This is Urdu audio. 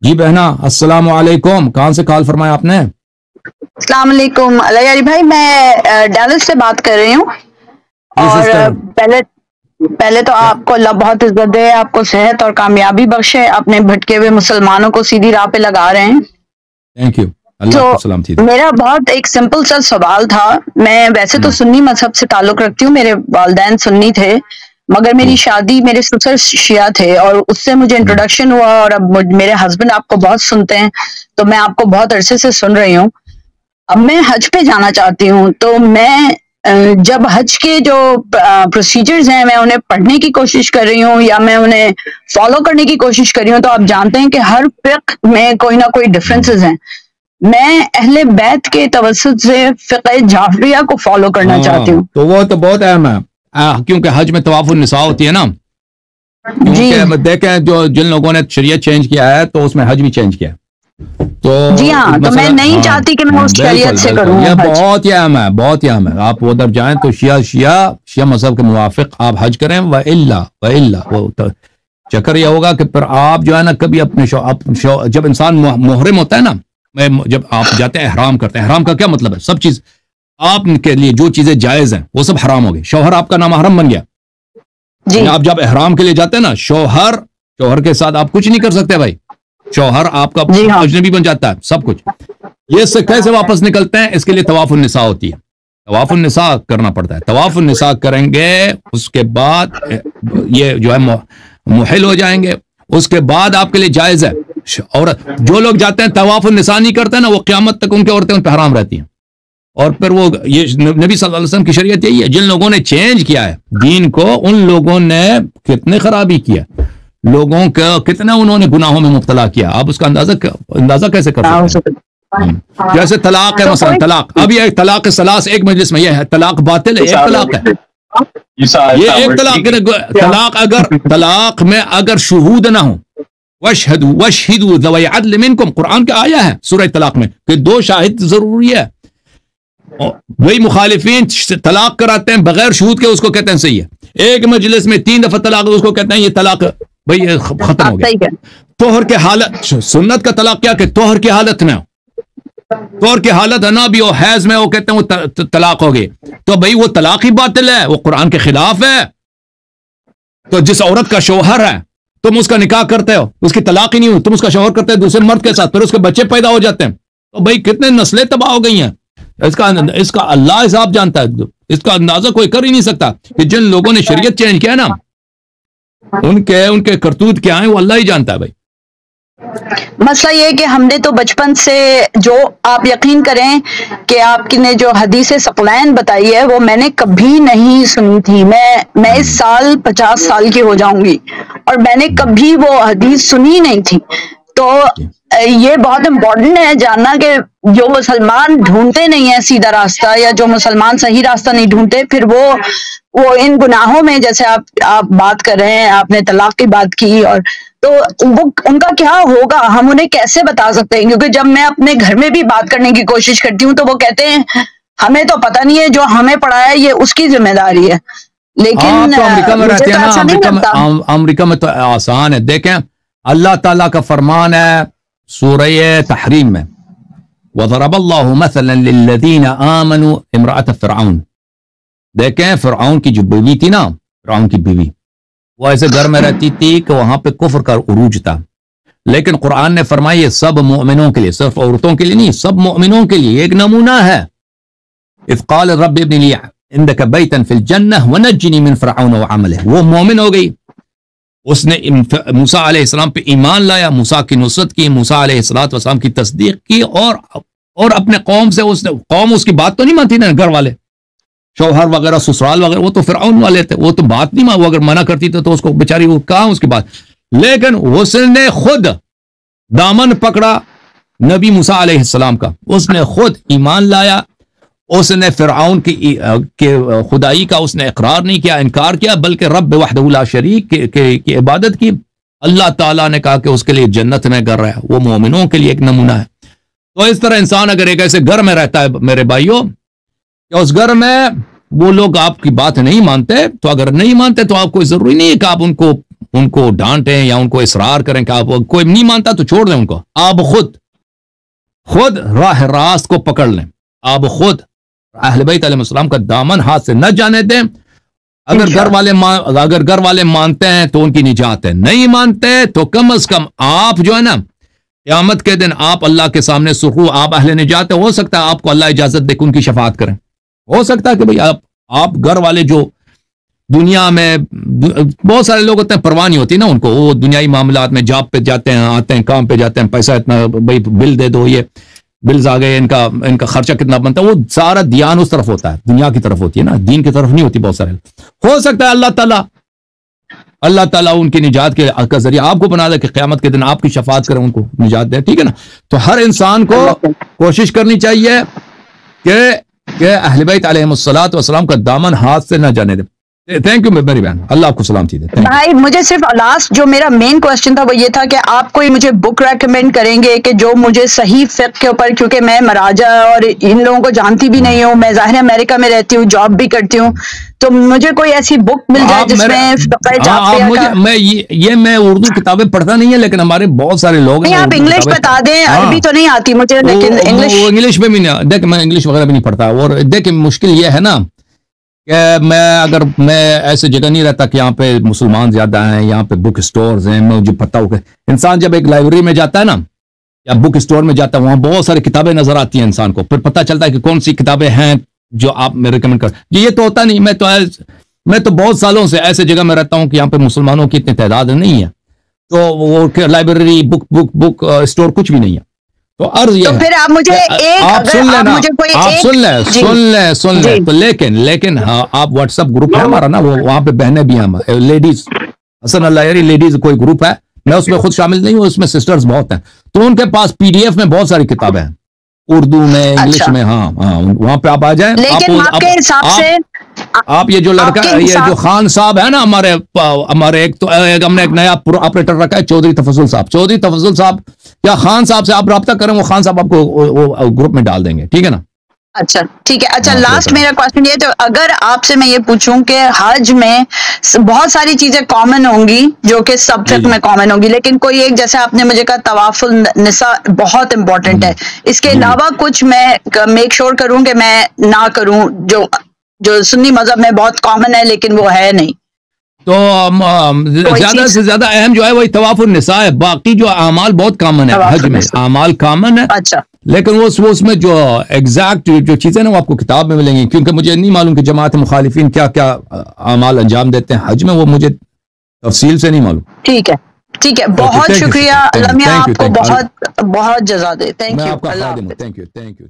جی بہنا السلام علیکم، کہاں سے کال فرمایا آپ نے؟ السلام علیکم علی بھائی، میں ڈیلس سے بات کر رہی ہوں. اور پہلے تو آپ کو اللہ بہت عزت دے، آپ کو صحت اور کامیابی بخشے، اپنے بھٹکے ہوئے مسلمانوں کو سیدھی راہ پہ لگا رہے ہیں. تھینک یو، اللہ کو سلامتی دے. میرا بہت ایک سمپل سا سوال تھا. میں ویسے تو سنی مذہب سے تعلق رکھتی ہوں، میرے والدین سنی تھے، مگر میری شادی میرے سسر شیعہ تھے اور اس سے مجھے انٹروڈکشن ہوا، اور اب میرے ہسبینڈ آپ کو بہت سنتے ہیں تو میں آپ کو بہت عرصے سے سن رہی ہوں. اب میں حج پہ جانا چاہتی ہوں، تو میں جب حج کے جو پروسیجرز ہیں میں انہیں پڑھنے کی کوشش کر رہی ہوں یا میں انہیں فالو کرنے کی کوشش کر رہی ہوں، تو آپ جانتے ہیں کہ ہر فقہ میں کوئی نہ کوئی ڈفرینسز ہیں. میں اہل بیت کے توسط سے فقہ جعفریہ کو فالو کرنا چاہتی ہوں. تو وہ تو بہت اہم ہے، کیونکہ حج میں طواف النساء ہوتی ہے نا. دیکھیں جو جن لوگوں نے شریعت چینج کیا ہے تو اس میں حج بھی چینج کیا ہے. تو جی ہاں، تو میں نہیں چاہتی کہ میں اس شریعت سے کروں. یہ بہت ہی اہم ہے، بہت ہی اہم ہے. آپ ادھر جائیں تو شیعہ مذہب کے موافق آپ حج کریں. وَإِلَّا وہ چکر یہ ہوگا کہ پھر آپ جو ہے نا کبھی اپنے جب انسان محرم ہوتا ہے نا، جب آپ جاتے ہیں احرام کرتے ہیں، احرام کا کیا مطلب ہے؟ سب چیز آپ کے لیے جو چیزیں جائز ہیں وہ سب حرام ہو گئی. شوہر آپ کا نامحرم بن گیا. جی آپ جب احرام کے لیے جاتے ہیں نا، شوہر کے ساتھ آپ کچھ نہیں کر سکتے بھائی. شوہر آپ کا اجنبی بن جاتا ہے سب کچھ. یہ سے کیسے واپس نکلتے ہیں؟ اس کے لیے طواف النساء ہوتی ہے. طواف النساء کرنا پڑتا ہے. طواف النساء کریں گے، اس کے بعد یہ جو ہے محل ہو جائیں گے. اس کے بعد آپ کے لیے جائز ہے. اور جو لوگ جاتے ہیں طواف النساء نہیں کرتے نا، وہ قیامت تک ان کے عورتیں ان پہ حرام رہتی ہیں. اور پھر وہ یہ نبی صلی اللہ علیہ وسلم کی شریعت یہی ہے. جن لوگوں نے چینج کیا ہے دین کو، ان لوگوں نے کتنے خرابی کیا، لوگوں کا کتنا انہوں نے گناہوں میں مبتلا کیا. آپ اس کا اندازہ کیسے کر سکتے ہیں؟ جیسے طلاق ہے، مثلا طلاق، اب یہ طلاق ثلاث ایک مجلس میں، یہ ہے طلاق باطل ہے، ایک طلاق ہے. یہ ایک طلاق میں اگر شہود نہ ہوں، وَاشْهِدُوا ذَوَيْ عَدْلٍ مِنْكُمْ، قرآن کا آیا ہے سورہ طلاق میں کہ 2 شاہد ضروری ہے. وہی مخالفین طلاق کراتے ہیں بغیر شہود کے، اس کو کہتے ہیں صحیح ہے. ایک مجلس میں 3 دفعہ طلاق، اس کو کہتے ہیں یہ طلاق بھئی ختم ہو گیا. طہر کے حالت، سنت کا طلاق کیا کہ طہر کی حالت میں ہو، طہر کی حالت ہے نا بھی، وہ حیض میں، وہ کہتے ہیں وہ طلاق ہو گئی. تو بھئی وہ طلاق ہی باطل ہے، وہ قرآن کے خلاف ہے. تو جس عورت کا شوہر ہے تم اس کا نکاح کرتے ہو، اس کی طلاق ہی نہیں ہوئی، تم اس کا شوہر کرتے ہو دوسرے مرد کے ساتھ، پھر اس کے بچے پیدا ہو جاتے ہیں، تو بھئی کتنے نسلیں تباہ ہو گئی ہیں. اس کا اللہ حساب جانتا ہے. اس کا اندازہ کوئی کر ہی نہیں سکتا کہ جن لوگوں نے شریعت چینج کیا نا، ان کے کرتوت کیا ہیں وہ اللہ ہی جانتا ہے بھائی. مسئلہ یہ کہ ہم نے تو بچپن سے، جو آپ یقین کریں کہ آپ نے جو حدیث ثقلین بتائی ہے وہ میں نے کبھی نہیں سنی تھی. میں اس سال 50 سال کی ہو جاؤں گی اور میں نے کبھی وہ حدیث سنی نہیں تھی. تو یہ بہت امپورٹنٹ ہے جاننا کہ جو مسلمان ڈھونڈتے نہیں ہیں سیدھا راستہ، یا جو مسلمان صحیح راستہ نہیں ڈھونڈتے، پھر وہ ان گناہوں میں، جیسے آپ بات کر رہے ہیں، آپ نے طلاق کی بات کی، اور تو وہ ان کا کیا ہوگا ہم انہیں کیسے بتا سکتے ہیں؟ کیونکہ جب میں اپنے گھر میں بھی بات کرنے کی کوشش کرتی ہوں تو وہ کہتے ہیں ہمیں تو پتہ نہیں ہے، جو ہمیں پڑھایا ہے یہ اس کی ذمہ داری ہے. لیکن امریکہ میں رہتے ہیں نا، امریکہ میں تو آسان ہے. دیکھیں اللہ تعالیٰ کا فرمان ہے سورہ تحریم میں، وَضَرَبَ اللَّهُ مَثَلًا لِلَّذِينَ آمَنُوا امرأة فرعون. دیکھیں فرعون کی جو بیوی تھی نا، فرعون کی بیوی، وہ ایسے گھر میں رہتی تھی کہ وہاں پہ کفر کا عروج تھا. لیکن قرآن نے فرمایا یہ سب مومنوں کے لیے، صرف عورتوں کے لیے نہیں، سب مومنوں کے لیے ایک نمونہ ہے. اذ قال رب ابن لي عندك بيتا في الجنة ونجني من فرعون وعمله. وہ مومن ہو گئی، اس نے موسیٰ علیہ السلام پہ ایمان لایا، موسیٰ کی نصرت کی، موسیٰ علیہ السلام کی تصدیق کی، اور اپنے قوم سے قوم اس کی بات تو نہیں مانتی نا، گھر والے شوہر وغیرہ سسرال وغیرہ، وہ تو فرعون والے تھے، وہ تو بات نہیں وہ اگر منع کرتی تو اس کو بیچاری وہ کہاں اس کی بات. لیکن اس نے خود دامن پکڑا نبی موسیٰ علیہ السلام کا، اس نے خود ایمان لایا، اس نے فرعون کی خدائی کا اس نے اقرار نہیں کیا، انکار کیا، بلکہ رب وحدہ لا شریک کی عبادت کی. اللہ تعالیٰ نے کہا کہ اس کے لیے جنت میں گھر ہے، وہ مومنوں کے لیے ایک نمونہ ہے. تو اس طرح انسان اگر ایک ایسے گھر میں رہتا ہے میرے بھائیوں کہ اس گھر میں وہ لوگ آپ کی بات نہیں مانتے، تو اگر نہیں مانتے تو آپ کو ضروری نہیں ہے کہ آپ ان کو ان کو ڈانٹیں یا ان کو اصرار کریں کہ آپ کوئی نہیں مانتا تو چھوڑ دیں ان کو. آپ خود راہ راست کو پکڑ لیں. آپ خود اہل بیت علیہ السلام کا دامن ہاتھ سے نہ جانے دیں. اگر گھر والے مانتے ہیں تو ان کی نجات ہے, نہیں مانتے تو کم از کم آپ جو ہے نا قیامت کے دن آپ اللہ کے سامنے سرخرو, آپ اہل نجات ہے. ہو سکتا ہے آپ کو اللہ اجازت دے کہ ان کی شفاعت کریں. ہو سکتا ہے کہ بھئی آپ گھر والے جو دنیا میں بہت سارے لوگ ہوتے ہیں پرواہ نہیں ہوتی نا ان کو, وہ دنیائی معاملات میں جاب پہ جاتے ہیں, آتے ہیں, کام پہ جاتے ہیں, پیسہ اتنا بھائی بل دے دو, یہ بلز آ گئے, ان کا خرچہ کتنا بنتا ہے, وہ سارا دھیان اس طرف ہوتا ہے, دنیا کی طرف ہوتی ہے نا, دین کی طرف نہیں ہوتی بہت سارے. ہو سکتا ہے اللہ تعالیٰ ان کی نجات کا ذریعہ آپ کو بنا دے کہ قیامت کے دن آپ کی شفاعت کریں, ان کو نجات دے. ٹھیک ہے نا. تو ہر انسان کو کوشش کرنی چاہیے کہ اہل بیت علیہم الصلوۃ والسلام کا دامن ہاتھ سے نہ جانے دے. تھینک یو میری بہن, اللہ آپ کو سلامتی دے. بھائی مجھے صرف لاسٹ جو میرا مین کوسچن تھا وہ یہ تھا کہ آپ کوئی مجھے بک ریکمینڈ کریں گے کہ جو مجھے صحیح فقہ کے اوپر, کیونکہ میں مراجع اور ان لوگوں کو جانتی بھی نہیں ہوں, میں ظاہر امریکہ میں رہتی ہوں, جاب بھی کرتی ہوں, تو مجھے کوئی ایسی بک مل جائے جس میں میں اردو کتابیں پڑھتا نہیں ہے, لیکن ہمارے بہت سارے لوگ ہیں. آپ انگلش بتا دیں, عربی تو نہیں آتی مجھے, لیکن انگلش میں بھی نہیں. دیکھ میں انگلش وغیرہ بھی نہیں پڑھتا, اور دیکھ مشکل یہ ہے نا کہ میں ایسے جگہ نہیں رہتا کہ یہاں پہ مسلمان زیادہ ہیں, یہاں پہ بک سٹورز ہیں, مجھے پتہ ہو کہ انسان جب ایک لائبریری میں جاتا ہے نا یا بک سٹور میں جاتا ہے, وہاں بہت ساری کتابیں نظر آتی ہیں انسان کو, پھر پتہ چلتا ہے کہ کون سی کتابیں ہیں جو آپ میں ریکمنڈ کر. یہ تو ہوتا نہیں. میں تو بہت سالوں سے ایسے جگہ میں رہتا ہوں کہ یہاں پہ مسلمانوں کی اتنی تعداد نہیں ہے, تو وہ لائبریری بک سٹور کچھ بھی نہیں ہے. تو عرض یہ ہے پھر آپ مجھے آپ سن لیں تو لیکن ہاں آپ واٹس ایپ گروپ ہے ہمارا نا, وہاں پہ بہنیں بھی ہیں, لیڈیز حسن اللہ یاری لیڈیز کوئی گروپ ہے, میں اس میں خود شامل نہیں ہوں, اس میں سسٹرز بہت ہیں, تو ان کے پاس PDF میں بہت ساری کتابیں ہیں, اردو میں, انگلش میں. ہاں وہاں پہ آپ آ جائیں. لیکن آپ کے حساب سے آپ یہ جو لڑکا یہ جو خان صاحب ہے نا ہمارے ایک تو ہم نے ایک نیا آپریٹر رکھا ہے چودھری تفضل صاحب یا خان صاحب سے آپ رابطہ کریں, وہ خان صاحب آپ کو گروپ میں ڈال دیں گے. ٹھیک ہے نا. اچھا ٹھیک ہے. اچھا لاسٹ میرا کوشچن یہ, تو اگر آپ سے میں یہ پوچھوں کہ حج میں بہت ساری چیزیں کامن ہوں گی جو کہ سب فقہ میں کامن ہوں گی, لیکن کوئی ایک جیسے آپ نے مجھے کہا طواف النساء بہت امپورٹنٹ ہے, اس کے علاوہ کچھ میں میک شور کروں کہ میں نہ کروں جو سنی مذہب میں بہت کامن ہے لیکن وہ ہے نہیں. تو زیادہ سے زیادہ اہم جو ہے وہی طواف النساء ہے. باقی جو اعمال بہت کامن ہے, حج میں اعمال کامن ہے. اچھا, لیکن وہ اس میں جو ایگزیکٹ جو چیزیں نا وہ آپ کو کتاب میں ملیں گی, کیونکہ مجھے نہیں معلوم کہ جماعت مخالفین کیا اعمال انجام دیتے ہیں حج میں, وہ مجھے تفصیل سے نہیں معلوم. ٹھیک ہے, بہت شکریہ. اللہ میاں آپ کو بہت بہت جزا دے. Thank you.